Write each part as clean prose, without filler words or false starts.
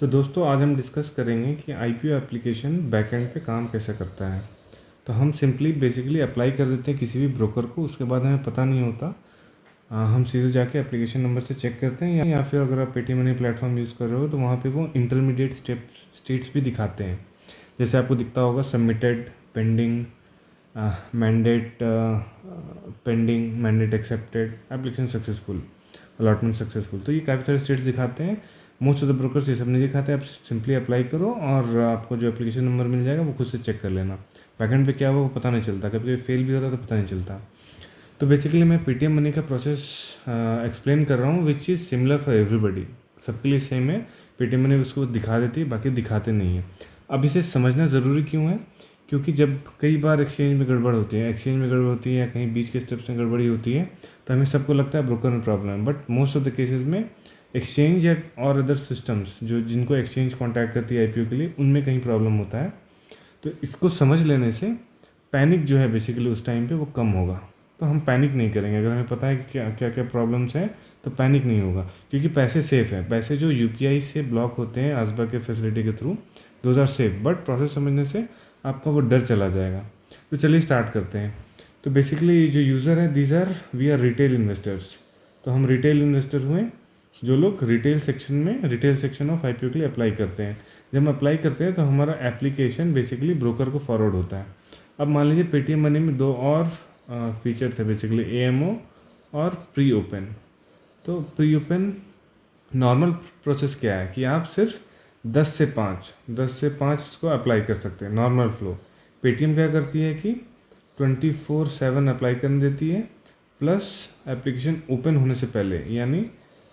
तो दोस्तों आज हम डिस्कस करेंगे कि आईपीओ एप्लीकेशन बैकएंड पे काम कैसे करता है। तो हम सिंपली बेसिकली अप्लाई कर देते हैं किसी भी ब्रोकर को, उसके बाद हमें पता नहीं होता। हम सीधे जाके एप्लीकेशन नंबर से चेक करते हैं या फिर अगर आप पेटीएम मनी प्लेटफॉर्म यूज़ कर रहे हो तो वहाँ पे वो इंटरमीडिएट स्टेट्स भी दिखाते हैं। जैसे आपको दिखता होगा submitted, pending, mandate, pending, mandate accepted, application successful, allotment successful. तो ये काफ़ी सारे स्टेट्स दिखाते हैं। मोस्ट ऑफ द ब्रोकर्स ये सब नहीं दिखाते। आप सिंपली अप्लाई करो और आपको जो एप्लीकेशन नंबर मिल जाएगा वो खुद से चेक कर लेना। बैकएंड पे क्या हुआ वो पता नहीं चलता, कभी कभी फेल भी होता तो पता नहीं चलता। तो बेसिकली मैं पेटीएम मनी का प्रोसेस एक्सप्लेन कर रहा हूँ which is similar for everybody. सबके लिए सेम है। पेटीएम मनी उसको दिखा देती है, बाकी दिखाते नहीं है। अब इसे समझना ज़रूरी क्यों है? क्योंकि जब कई बार एक्सचेंज में गड़बड़ होती है, या कहीं बीच के स्टेप्स में गड़बड़ी होती है तो हमें सबको लगता है ब्रोकर में प्रॉब्लम है। But most of the cases में एक्सचेंज या और अदर सिस्टम्स जो जिनको एक्सचेंज कॉन्टैक्ट करती है आईपीओ के लिए, उनमें कहीं प्रॉब्लम होता है। तो इसको समझ लेने से पैनिक जो है बेसिकली उस टाइम पे वो कम होगा। तो हम पैनिक नहीं करेंगे। अगर हमें पता है कि क्या क्या क्या प्रॉब्लम्स हैं तो पैनिक नहीं होगा, क्योंकि पैसे सेफ़ हैं। पैसे जो यूपीआई से ब्लॉक होते हैं आसबा के फैसिलिटी के through, those are safe. But process समझने से आपका वो डर चला जाएगा। तो चलिए स्टार्ट करते हैं। तो बेसिकली जो यूज़र है, these are we are retail investors. तो हम रिटेल इन्वेस्टर हुए जो लोग रिटेल सेक्शन ऑफ आईपीओ के लिए अप्लाई करते हैं। जब हम अप्लाई करते हैं तो हमारा एप्लीकेशन बेसिकली ब्रोकर को फॉरवर्ड होता है। अब मान लीजिए पेटीएम मनी में दो और फीचर थे, बेसिकली एएमओ और प्री ओपन। तो प्री ओपन नॉर्मल प्रोसेस क्या है कि आप सिर्फ 10 से 5 इसको अप्लाई कर सकते हैं, नॉर्मल फ्लो। पेटीएम क्या करती है कि 24/7 अप्लाई करने देती है, प्लस एप्लीकेशन ओपन होने से पहले यानी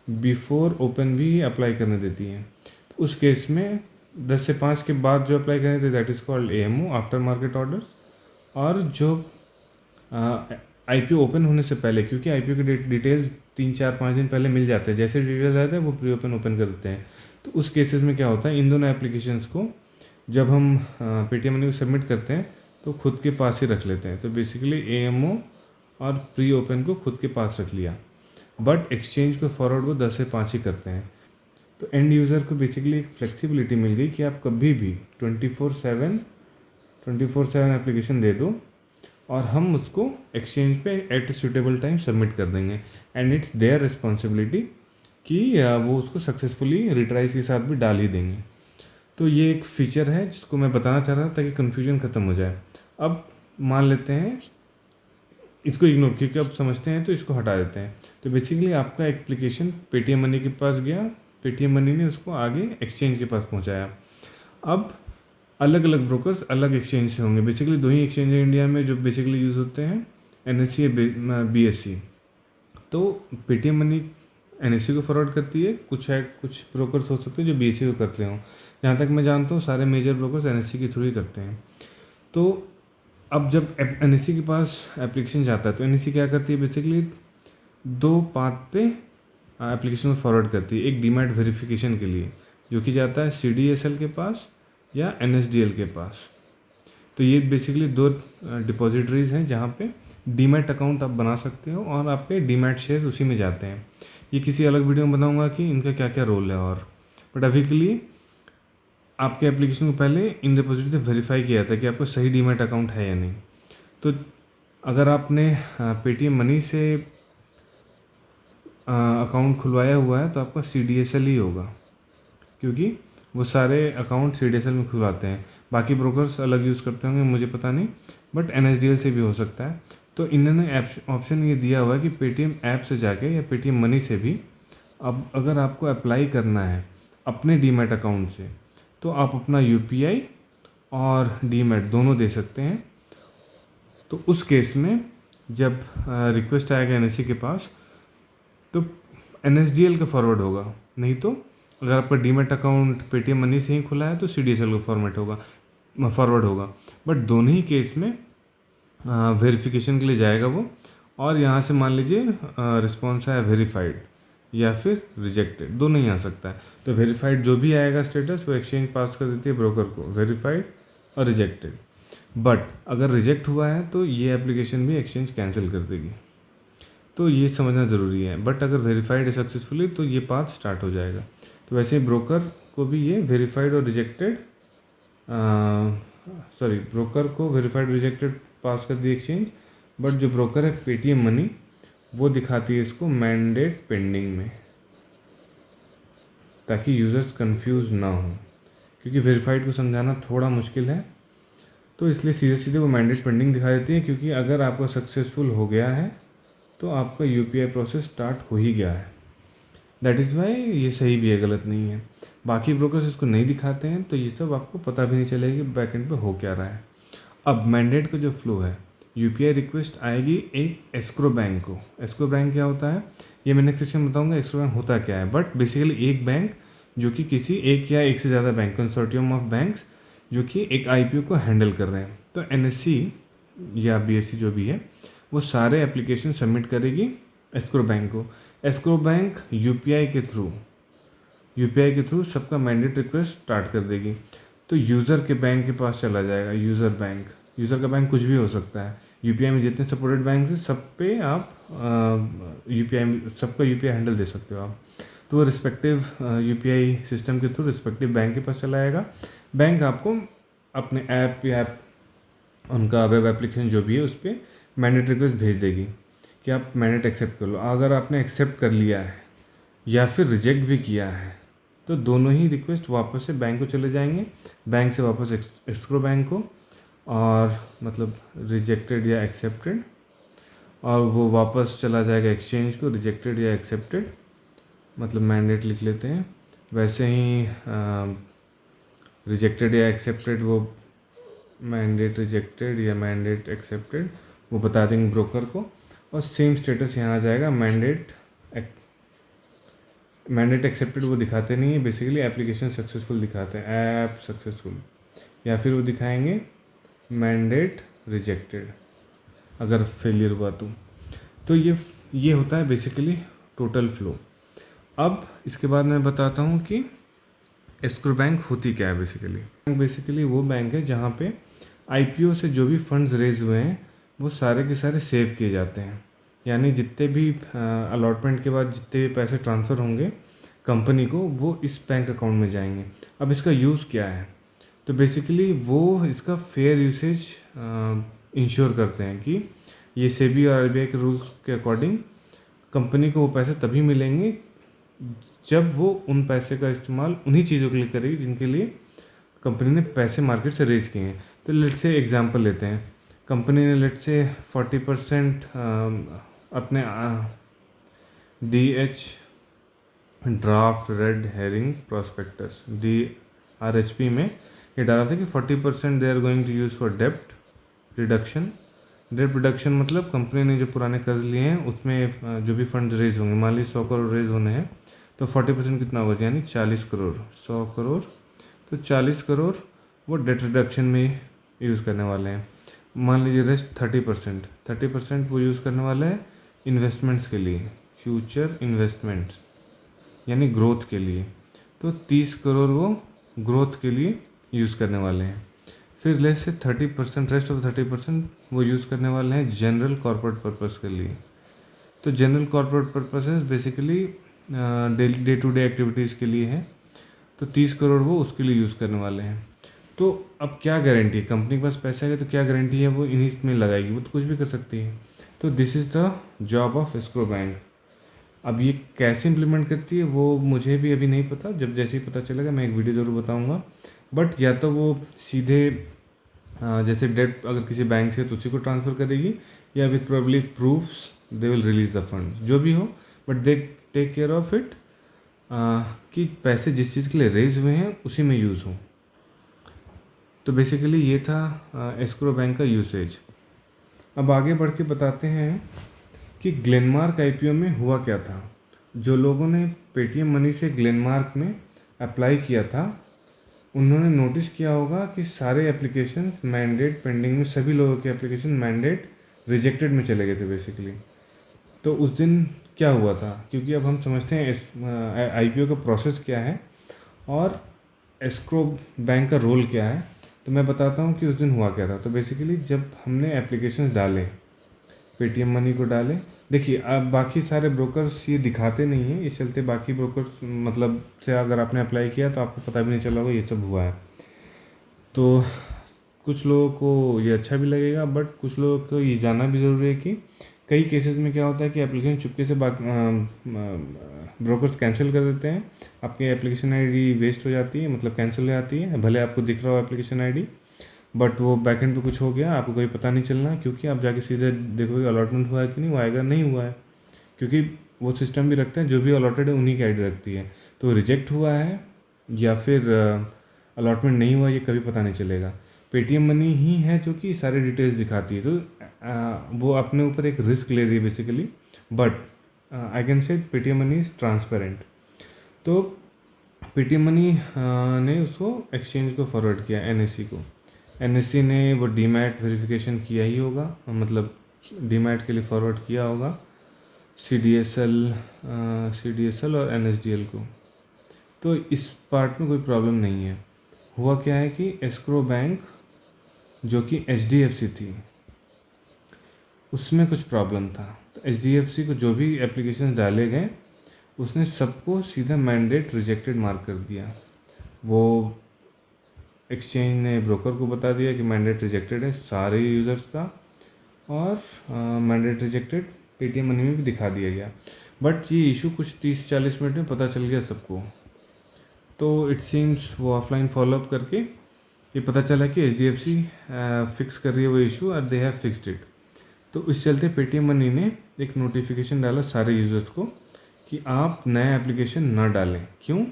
बिफोर ओपन भी अप्लाई करने देती है। तो उस केस में 10 से 5 के बाद जो अप्लाई करने देती है that is called AMO, after market orders. और जो आईपीओ ओपन होने से पहले, क्योंकि आईपीओ के डिटेल्स 3-4-5 दिन पहले मिल जाते हैं, जैसे डिटेल्स आते हैं वो प्री ओपन कर देते हैं। तो उस केसेस में क्या होता है, इन दोनों एप्लीकेशंस को जब हम पेटीएम मनी को सबमिट करते हैं तो खुद के पास ही रख लेते हैं। तो बेसिकली एएमओ और प्री ओपन को खुद के पास रख लिया, बट एक्सचेंज को फॉरवर्ड वो 10 से 5 ही करते हैं। तो एंड यूज़र को बेसिकली एक फ्लेक्सिबिलिटी मिल गई कि आप कभी भी 24/7 एप्लीकेशन दे दो और हम उसको एक्सचेंज पे एट सुटेबल टाइम सबमिट कर देंगे। एंड इट्स देयर रिस्पॉन्सिबिलिटी कि वो उसको सक्सेसफुली रिट्राइज के साथ भी डाल ही देंगे। तो ये एक फ़ीचर है जिसको मैं बताना चाह रहा था ताकि कन्फ्यूजन ख़त्म हो जाए। अब मान लेते हैं इसको इग्नोर, क्योंकि अब समझते हैं तो इसको हटा देते हैं। तो बेसिकली आपका एप्लीकेशन पेटीएम मनी के पास गया, पेटीएम मनी ने उसको आगे एक्सचेंज के पास पहुंचाया। अब अलग अलग ब्रोकर्स अलग एक्सचेंज से होंगे। बेसिकली दो ही एक्सचेंज है इंडिया में जो बेसिकली यूज़ होते हैं, एनएससी या बीएससी। तो पेटीएम मनी एनएससी को फॉरवर्ड करती है, कुछ ब्रोकर्स हो सकते हैं जो बीएससी को करते हों। जहाँ तक मैं जानता हूँ सारे मेजर ब्रोकर्स एनएससी के थ्रू ही करते हैं। तो अब जब एनएससी के पास एप्लीकेशन जाता है तो एनएससी क्या करती है, बेसिकली दो पाथ पे एप्लीकेशन को फॉरवर्ड करती है। एक डीमैट वेरिफिकेशन के लिए जो कि जाता है सीडीएसएल के पास या एनएसडीएल के पास। तो ये बेसिकली दो डिपॉजिटरीज हैं जहाँ पे डीमैट अकाउंट आप बना सकते हो और आपके डीमैट शेयर्स उसी में जाते हैं। ये किसी अलग वीडियो में बताऊँगा कि इनका क्या क्या रोल है। और बट अभी के लिए आपके एप्लीकेशन को पहले इन डिपॉजिट से वेरीफाई किया जाता है कि आपका सही डीमैट अकाउंट है या नहीं। तो अगर आपने पेटीएम मनी से अकाउंट खुलवाया हुआ है तो आपका सीडीएसएल ही होगा, क्योंकि वो सारे अकाउंट सीडीएसएल में खुलवाते हैं। बाकी ब्रोकर्स अलग यूज़ करते होंगे, मुझे पता नहीं, बट एनएसडीएल से भी हो सकता है। तो इन्होंने ऑप्शन ये दिया हुआ है कि पेटीएम ऐप से जाके या पेटीएम मनी से भी अब अगर आपको अप्लाई करना है अपने डीमैट अकाउंट से तो आप अपना यूपीआई और डीमैट दोनों दे सकते हैं। तो उस केस में जब रिक्वेस्ट आएगा एनएससी के पास तो एनएसडीएल का फॉरवर्ड होगा, नहीं तो अगर आपका डीमैट अकाउंट पेटीएम मनी से ही खुला है तो सीडीएसएल को फॉरवर्ड होगा। बट दोनों ही केस में वेरिफिकेशन के लिए जाएगा वो, और यहाँ से मान लीजिए रिस्पॉन्स आया वेरीफाइड या फिर रिजेक्टेड, दोनों ही आ सकता है। तो वेरीफाइड जो भी आएगा स्टेटस वो एक्सचेंज पास कर देती है ब्रोकर को, वेरीफाइड और रिजेक्टेड। बट अगर रिजेक्ट हुआ है तो ये एप्लीकेशन भी एक्सचेंज कैंसिल कर देगी। तो ये समझना ज़रूरी है। बट अगर वेरीफाइड है सक्सेसफुली तो ये पाथ स्टार्ट हो जाएगा। तो वैसे ब्रोकर को भी ये वेरीफाइड और रिजेक्टेड, ब्रोकर को वेरीफाइड रिजेक्टेड पास कर दी एक्सचेंज, बट जो ब्रोकर है पेटीएम मनी वो दिखाती है इसको मैंडेट पेंडिंग में, ताकि यूज़र्स कंफ्यूज ना हो, क्योंकि वेरीफाइड को समझाना थोड़ा मुश्किल है। तो इसलिए सीधे सीधे वो मैंडेट पेंडिंग दिखा देती है, क्योंकि अगर आपका सक्सेसफुल हो गया है तो आपका यूपीआई प्रोसेस स्टार्ट हो ही गया है। दैट इज़ वाई ये सही भी है, गलत नहीं है। बाकी ब्रोकर्स इसको नहीं दिखाते हैं, तो ये सब आपको पता भी नहीं चलेगा कि बैकएंड पे हो क्या रहा है। अब मैंडेट का जो फ्लो है, यूपीआई रिक्वेस्ट आएगी एक एस्क्रो बैंक को। एस्क्रो बैंक क्या होता है ये मैं नेक्स्ट सेक्शन में बताऊँगा, एस्क्रो बैंक होता क्या है। बट बेसिकली एक बैंक जो कि किसी एक या एक से ज़्यादा बैंक, कंसोर्टियम ऑफ बैंक्स जो कि एक आईपीओ को हैंडल कर रहे हैं। तो एनएससी या बीएससी जो भी है वो सारे एप्लीकेशन सबमिट करेगी एस्क्रो बैंक को। एस्क्रो बैंक यूपीआई के थ्रू सबका मैंडेट रिक्वेस्ट स्टार्ट कर देगी। तो यूज़र के बैंक के पास चला जाएगा। यूज़र का बैंक कुछ भी हो सकता है। यूपीआई में जितने सपोर्टेड बैंक हैं सब पे आप सबका यूपीआई हैंडल दे सकते हो आप। तो वो रिस्पेक्टिव यूपीआई सिस्टम के थ्रू रिस्पेक्टिव बैंक के पास चला जाएगा। बैंक आपको अपने ऐप या उनका वेब एप्लीकेशन जो भी है उस पर मैंडेट रिक्वेस्ट भेज देगी कि आप मैंडेट एक्सेप्ट कर लो। अगर आपने एक्सेप्ट कर लिया है या फिर रिजेक्ट भी किया है तो दोनों ही रिक्वेस्ट वापस से बैंक को चले जाएंगे, बैंक से वापस एस्क्रो बैंक को, और मतलब रिजेक्टेड या एक्सेप्टेड, और वो वापस चला जाएगा एक्सचेंज को, रिजेक्टेड या एक्सेप्टेड, मतलब मैंडेट लिख लेते हैं। वैसे ही रिजेक्टेड या एक्सेप्टेड वो मैंडेट रिजेक्टेड या मैंडेट एक्सेप्टेड वो बता देंगे ब्रोकर को, और सेम स्टेटस यहाँ आ जाएगा। मैंडेट एक्सेप्टेड वो दिखाते नहीं है, बेसिकली एप्लीकेशन सक्सेसफुल दिखाते हैं, ऐप सक्सेसफुल, या फिर वो दिखाएंगे मैंडेट रिजेक्टेड अगर फेलियर हुआ तो ये होता है बेसिकली टोटल फ्लो। अब इसके बाद मैं बताता हूँ कि एस्क्रो बैंक होती क्या है। बेसिकली वो बैंक है जहाँ पे आईपीओ से जो भी फंड्स रेज हुए हैं वो सारे के सारे सेव किए जाते हैं। यानी जितने भी अलॉटमेंट के बाद जितने भी पैसे ट्रांसफ़र होंगे कंपनी को वो इस बैंक अकाउंट में जाएंगे। अब इसका यूज़ क्या है, तो बेसिकली वो इसका फेयर यूसेज इंश्योर करते हैं कि ये सेबी और आरबीआई के रूल्स के अकॉर्डिंग कंपनी को वो पैसे तभी मिलेंगे जब वो उन पैसे का इस्तेमाल उन्हीं चीज़ों के लिए करेगी जिनके लिए कंपनी ने पैसे मार्केट से रेज किए हैं। तो लेट से एग्जांपल लेते हैं, कंपनी ने लेट से 40% अपने DH draft red herring prospectus DRHP में ये डाला था कि 40% they are going to use for डेप्ट रिडक्शन। डेप्ट रिडक्शन मतलब कंपनी ने जो पुराने कर्ज लिए हैं उसमें जो भी फंड रेज होंगे, मान लीजिए 100 करोड़ रेज होने हैं तो 40% कितना होगा, यानी 40 करोड़। 100 करोड़ तो 40 करोड़ वो डेट रिडक्शन में यूज़ करने वाले हैं। मान लीजिए रेस्ट 30% वो यूज़ करने वाले हैं इन्वेस्टमेंट्स के लिए, फ्यूचर इन्वेस्टमेंट यानी ग्रोथ के लिए। तो 30 करोड़ वो ग्रोथ के लिए यूज़ करने वाले हैं। फिर लेस से 30%, रेस्ट ऑफ 30% वो यूज़ करने वाले हैं जनरल कॉर्पोरेट पर्पस के लिए। तो general corporate purposes basically day to day activities के लिए है। तो 30 करोड़ वो उसके लिए यूज़ करने वाले हैं। तो अब क्या गारंटी है, कंपनी के पास पैसा है तो क्या गारंटी है वो इन्हीं में लगाएगी, वो तो कुछ भी कर सकती है। तो this is the job of escrow bank. अब ये कैसे इम्प्लीमेंट करती है वो मुझे भी अभी नहीं पता, जब जैसे ही पता चलेगा मैं एक वीडियो ज़रूर बताऊँगा। बट या तो वो सीधे जैसे डेट अगर किसी बैंक से तो उसी को ट्रांसफ़र करेगी, या with probably proofs they will release the fund, जो भी हो, but they take care of it कि पैसे जिस चीज़ के लिए रेज हुए हैं उसी में यूज़ हों। तो बेसिकली ये था एस्क्रो बैंक का यूसेज। अब आगे बढ़ के बताते हैं कि ग्लेनमार्क आईपीओ में हुआ क्या था। जो लोगों ने पेटीएम मनी से ग्लेनमार्क में अप्लाई किया था उन्होंने नोटिस किया होगा कि सारे एप्लीकेशन मैंडेट पेंडिंग में, सभी लोगों के एप्लीकेशन मैंडेट रिजेक्टेड में चले गए थे बेसिकली। तो उस दिन क्या हुआ था, क्योंकि अब हम समझते हैं आईपीओ का प्रोसेस क्या है और एस्क्रो बैंक का रोल क्या है, तो मैं बताता हूँ कि उस दिन हुआ क्या था। तो बेसिकली जब हमने एप्लीकेशंस डाले पेटीएम मनी को डालें। देखिए अब बाकी सारे ब्रोकर्स ये दिखाते नहीं हैं, इस चलते बाकी ब्रोकर्स मतलब से अगर आपने अप्लाई किया तो आपको पता भी नहीं चला होगा ये सब हुआ है। तो कुछ लोगों को ये अच्छा भी लगेगा, बट कुछ लोगों को ये जानना भी ज़रूरी है कि कई केसेस में क्या होता है कि एप्लीकेशन चुपके से ब्रोकर्स कैंसिल कर देते हैं, आपकी एप्लीकेशन आईडी वेस्ट हो जाती है, मतलब कैंसिल हो जाती है, भले आपको दिख रहा हो एप्लीकेशन आईडी, बट वो बैकएंड पे कुछ हो गया, आपको कोई पता नहीं चलना, क्योंकि आप जाके सीधे देखोगे अलॉटमेंट हुआ है कि नहीं, वो आएगा नहीं हुआ है, क्योंकि वो सिस्टम भी रखते हैं जो भी अलॉटेड है उन्हीं की आईडी रखती है। तो रिजेक्ट हुआ है या फिर अलॉटमेंट नहीं हुआ ये कभी पता नहीं चलेगा। पेटीएम मनी ही है जो कि सारी डिटेल्स दिखाती है, तो वो अपने ऊपर एक रिस्क ले रही है basically, but I can say Paytm money is transparent. तो पेटीएम मनी ने उसको एक्सचेंज को फॉरवर्ड किया एनएससी को, एनएससी ने वो डीमैट वेरिफिकेशन किया ही होगा, मतलब डीमैट के लिए फॉरवर्ड किया होगा सीडीएसएल और एनएसडीएल को। तो इस पार्ट में कोई प्रॉब्लम नहीं है। हुआ क्या है कि एस्क्रो बैंक जो कि एचडीएफसी थी उसमें कुछ प्रॉब्लम था, तो एचडीएफसी को जो भी एप्लीकेशन डाले गए उसने सबको सीधा मैंडेट रिजेक्टेड मार्क कर दिया। वो एक्सचेंज ने ब्रोकर को बता दिया कि मैंडेट रिजेक्टेड है सारे यूज़र्स का, और मैंडेट रिजेक्टेड पेटीएम मनी में भी दिखा दिया गया। बट ये इशू कुछ 30-40 मिनट में पता चल गया सबको, तो इट सीम्स वो ऑफलाइन फॉलोअप करके ये पता चला कि एचडीएफसी फिक्स कर रही है वो इशू और दे हैव फिक्स्ड इट। तो इस चलते पेटीएम मनी ने एक नोटिफिकेशन डाला सारे यूज़र्स को कि आप नया एप्लीकेशन ना डालें। क्यों?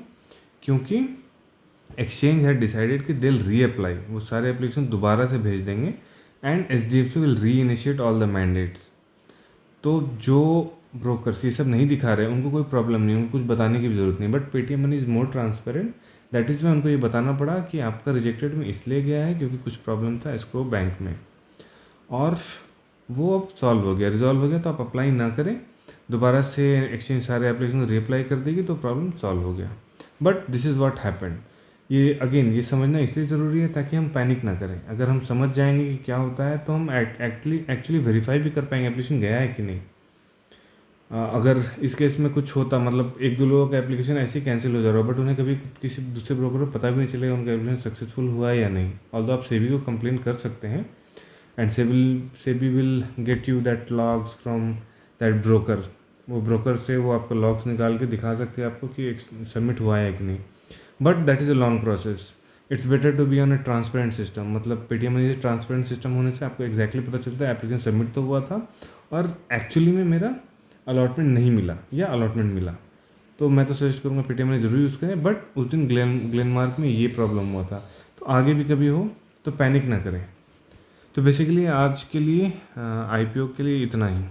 क्योंकि एक्सचेंज है डिसाइडेड कि दे विल रीअप्लाई, वो सारे एप्लीकेशन दोबारा से भेज देंगे एंड एचडीएफसी विल री इनिशिएट ऑल द मैंडेट्स। तो जो ब्रोकर्स ये सब नहीं दिखा रहे हैं उनको कोई प्रॉब्लम नहीं, उनको कुछ बताने की भी ज़रूरत नहीं, but Paytm money is more transparent, that is में उनको ये बताना पड़ा कि आपका रिजेक्टेड में इसलिए गया है क्योंकि कुछ प्रॉब्लम था एस्क्रो बैंक में, और वो अब सॉल्व हो गया, रिजॉल्व हो गया। तो आप अप्लाई ना करें, दोबारा से एक्सचेंज सारे एप्लीकेशन रीअप्लाई कर देगी तो प्रॉब्लम सॉल्व हो गया। But this is what happened. ये अगेन ये समझना इसलिए ज़रूरी है ताकि हम पैनिक ना करें। अगर हम समझ जाएंगे कि क्या होता है तो हम एक्चुअली वेरीफाई भी कर पाएंगे एप्लीकेशन गया है कि नहीं। अगर इस केस में कुछ होता, मतलब 1-2 लोगों का एप्लीकेशन ऐसे ही कैंसिल हो जा रहा है, बट उन्हें कभी किसी दूसरे ब्रोकर को पता भी नहीं चलेगा उनका एप्लीकेशन सक्सेसफुल हुआ है या नहीं। ऑल्दो आप सेबी को कंप्लेन कर सकते हैं and SEBI will get you that logs from that broker. वो ब्रोकर से वो आपको लॉग्स निकाल के दिखा सकते हैं आपको कि सबमिट हुआ है कि नहीं, but that is a long process. It's better to be on a transparent system, मतलब पेटीएम मनी से ट्रांसपेरेंट सिस्टम होने से आपको एक्जैक्टली पता चलता है एप्लीकेशन सबमिट तो हुआ था और एक्चुअली में मेरा अलॉटमेंट नहीं मिला या अलॉटमेंट मिला। तो मैं तो सजेस्ट करूँगा पेटीएम मनी ज़रूर यूज़ करें, बट उस दिन ग्लेनमार्क में ये प्रॉब्लम हुआ था, तो आगे भी कभी हो तो पैनिक ना करें। तो बेसिकली आज के लिए आईपीओ के लिए इतना ही।